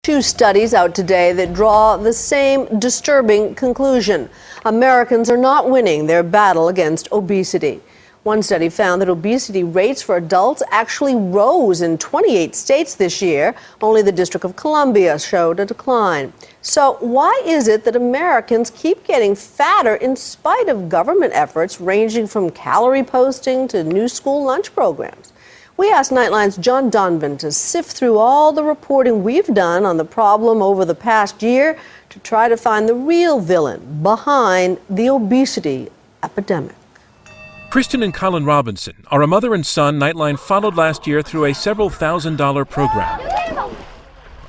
Two studies out today that draw the same disturbing conclusion. Americans are not winning their battle against obesity. One study found that obesity rates for adults actually rose in 28 states this year. Only the District of Columbia showed a decline. So why is it that Americans keep getting fatter in spite of government efforts ranging from calorie posting to new school lunch programs? We asked Nightline's John Donvan to sift through all the reporting we've done on the problem over the past year to try to find the real villain behind the obesity epidemic. Kristen and Colin Robinson are a mother and son Nightline followed last year through a several $1,000 program.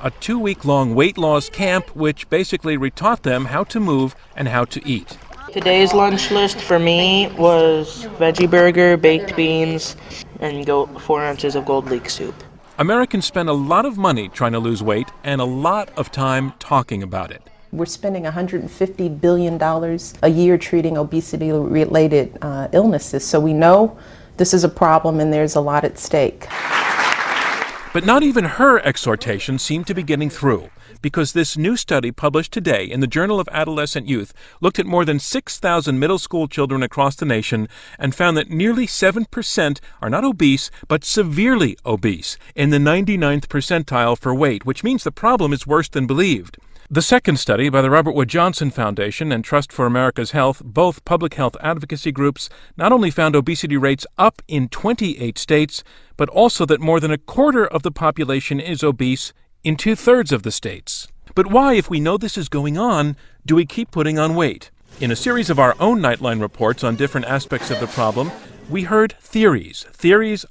A 2-week-long weight loss camp which basically retaught them how to move and how to eat. Today's lunch list for me was veggie burger, baked beans, and 4 ounces of gold leek soup. Americans spend a lot of money trying to lose weight and a lot of time talking about it. We're spending $150 billion a year treating obesity-related illnesses, so we know this is a problem and there's a lot at stake. But not even her exhortation seemed to be getting through, because this new study published today in the Journal of Adolescent Youth looked at more than 6,000 middle school children across the nation and found that nearly 7% are not obese, but severely obese, in the 99th percentile for weight, which means the problem is worse than believed. The second study by the Robert Wood Johnson Foundation and Trust for America's Health, both public health advocacy groups, not only found obesity rates up in 28 states, but also that more than a quarter of the population is obese in 2/3 of the states. But why, if we know this is going on, do we keep putting on weight? In a series of our own Nightline reports on different aspects of the problem, we heard theories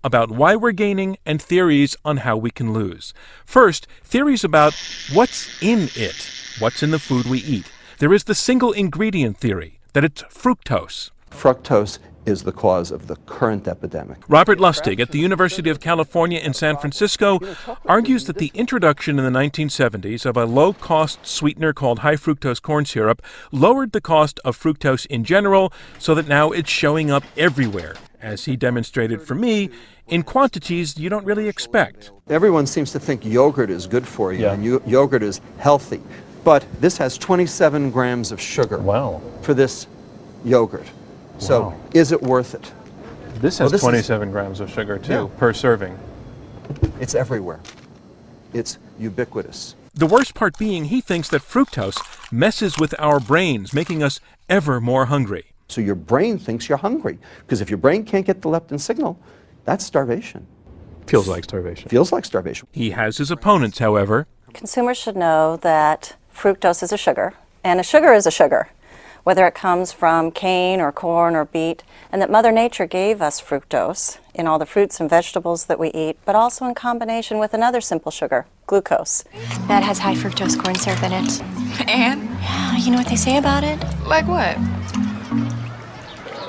about why we're gaining and theories on how we can lose. First, theories about what's in it, what's in the food we eat. There is the single ingredient theory, that it's fructose. Fructose is the cause of the current epidemic. Robert Lustig at the University of California in San Francisco argues that the introduction in the 1970s of a low-cost sweetener called high fructose corn syrup lowered the cost of fructose in general so that now it's showing up everywhere, as he demonstrated for me, in quantities you don't really expect. Everyone seems to think yogurt is good for you and yogurt is healthy, but this has 27 grams of sugar for this yogurt. So, is it worth it? This has 27 grams of sugar, too, per serving. It's everywhere. It's ubiquitous. The worst part being he thinks that fructose messes with our brains, making us ever more hungry. So your brain thinks you're hungry, because if your brain can't get the leptin signal, that's starvation. Feels like starvation. Feels like starvation. He has his opponents, however. Consumers should know that fructose is a sugar, and a sugar is a sugar, whether it comes from cane or corn or beet, and that Mother Nature gave us fructose in all the fruits and vegetables that we eat, but also in combination with another simple sugar, glucose. That has high fructose corn syrup in it. And? Yeah, you know what they say about it? Like what?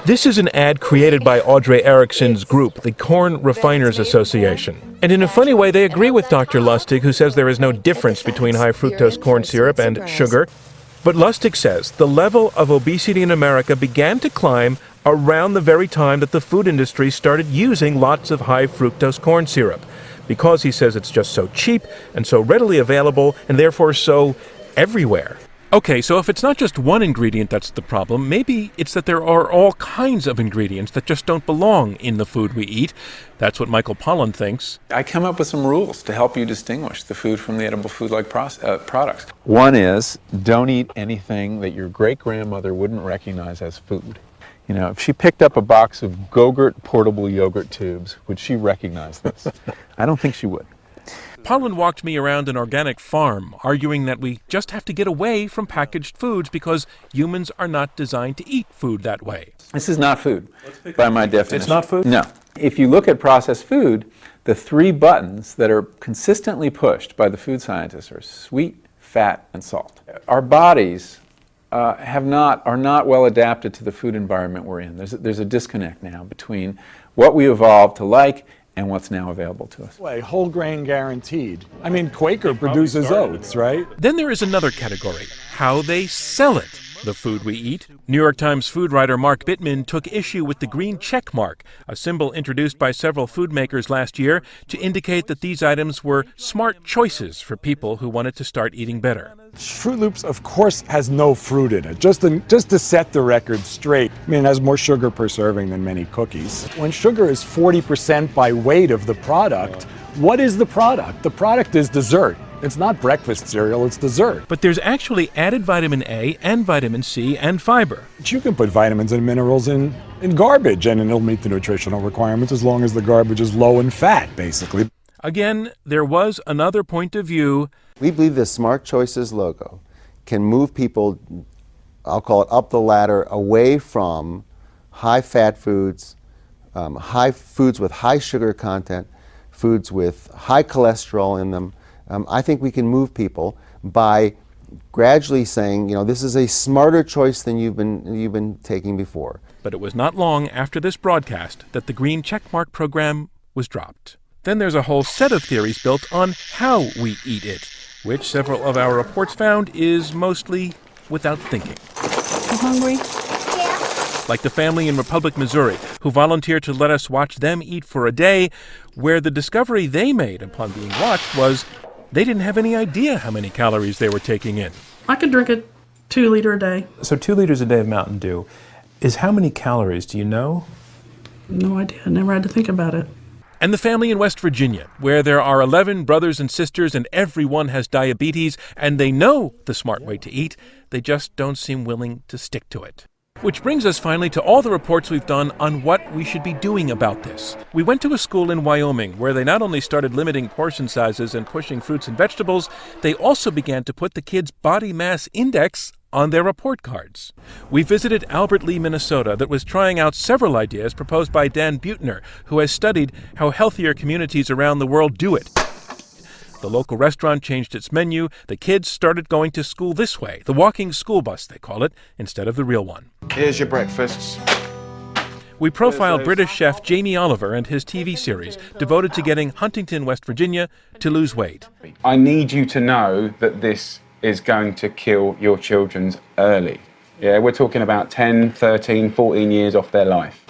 This is an ad created by Audrey Erickson's group, the Corn Refiners Association. And in a funny way, they agree with Dr. Lustig, who says there is no difference between high fructose corn syrup and sugar. But Lustig says the level of obesity in America began to climb around the very time that the food industry started using lots of high fructose corn syrup, because he says it's just so cheap and so readily available and therefore so everywhere. Okay, so if it's not just one ingredient that's the problem, maybe it's that there are all kinds of ingredients that just don't belong in the food we eat. That's what Michael Pollan thinks. I come up with some rules to help you distinguish the food from the edible food-like products. One is, don't eat anything that your great-grandmother wouldn't recognize as food. You know, if she picked up a box of Go-Gurt portable yogurt tubes, would she recognize this? I don't think she would. Pollan walked me around an organic farm, arguing that we just have to get away from packaged foods because humans are not designed to eat food that way. This is not food, by my definition. It's not food? No. If you look at processed food, the 3 buttons that are consistently pushed by the food scientists are sweet, fat, and salt. Our bodies are not well adapted to the food environment we're in. There's a disconnect now between what we evolved to like and what's now available to us. Whole grain guaranteed. I mean, Quaker produces oats, right? Then there is another category, how they sell it. the food we eat. New York Times food writer Mark Bittman took issue with the green check mark, a symbol introduced by several food makers last year to indicate that these items were smart choices for people who wanted to start eating better. Fruit Loops, of course, has no fruit in it, just to set the record straight. I mean, it has more sugar per serving than many cookies. When sugar is 40% by weight of the product, what is the product? The product is dessert. It's not breakfast cereal, it's dessert. But there's actually added vitamin A and vitamin C and fiber. But you can put vitamins and minerals in garbage and it'll meet the nutritional requirements as long as the garbage is low in fat, basically. Again, there was another point of view. We believe the Smart Choices logo can move people, I'll call it up the ladder, away from high-fat foods, foods with high sugar content, foods with high cholesterol in them. I think we can move people by gradually saying, you know, this is a smarter choice than you've been taking before. But it was not long after this broadcast that the green checkmark program was dropped. Then there's a whole set of theories built on how we eat it, which several of our reports found is mostly without thinking. You hungry? Like the family in Republic, Missouri, who volunteered to let us watch them eat for a day, where the discovery they made upon being watched was they didn't have any idea how many calories they were taking in. I could drink a 2 liter a day. So 2 liters a day of Mountain Dew is how many calories, do you know? No idea. I never had to think about it. And the family in West Virginia, where there are 11 brothers and sisters and everyone has diabetes, and they know the smart way to eat, they just don't seem willing to stick to it. Which brings us finally to all the reports we've done on what we should be doing about this. We went to a school in Wyoming where they not only started limiting portion sizes and pushing fruits and vegetables, they also began to put the kids' body mass index on their report cards. We visited Albert Lea, Minnesota, that was trying out several ideas proposed by Dan Buettner, who has studied how healthier communities around the world do it. The local restaurant changed its menu. The kids started going to school this way, the walking school bus, they call it, instead of the real one. Here's your breakfasts. We profiled British chef Jamie Oliver and his TV series, devoted to getting Huntington, West Virginia, to lose weight. I need you to know that this is going to kill your children early. Yeah, we're talking about 10, 13, 14 years off their life.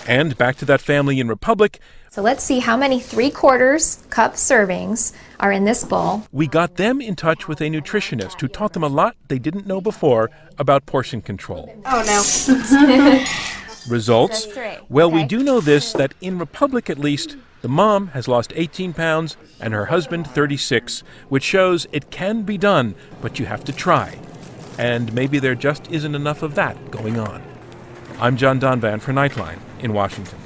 And back to that family in Republic. So let's see how many 3/4 cup servings are in this bowl. We got them in touch with a nutritionist who taught them a lot they didn't know before about portion control. Oh no. Results? Well, we do know this, that in Republic at least, the mom has lost 18 pounds and her husband 36, which shows it can be done, but you have to try. And maybe there just isn't enough of that going on. I'm John Donvan for Nightline in Washington.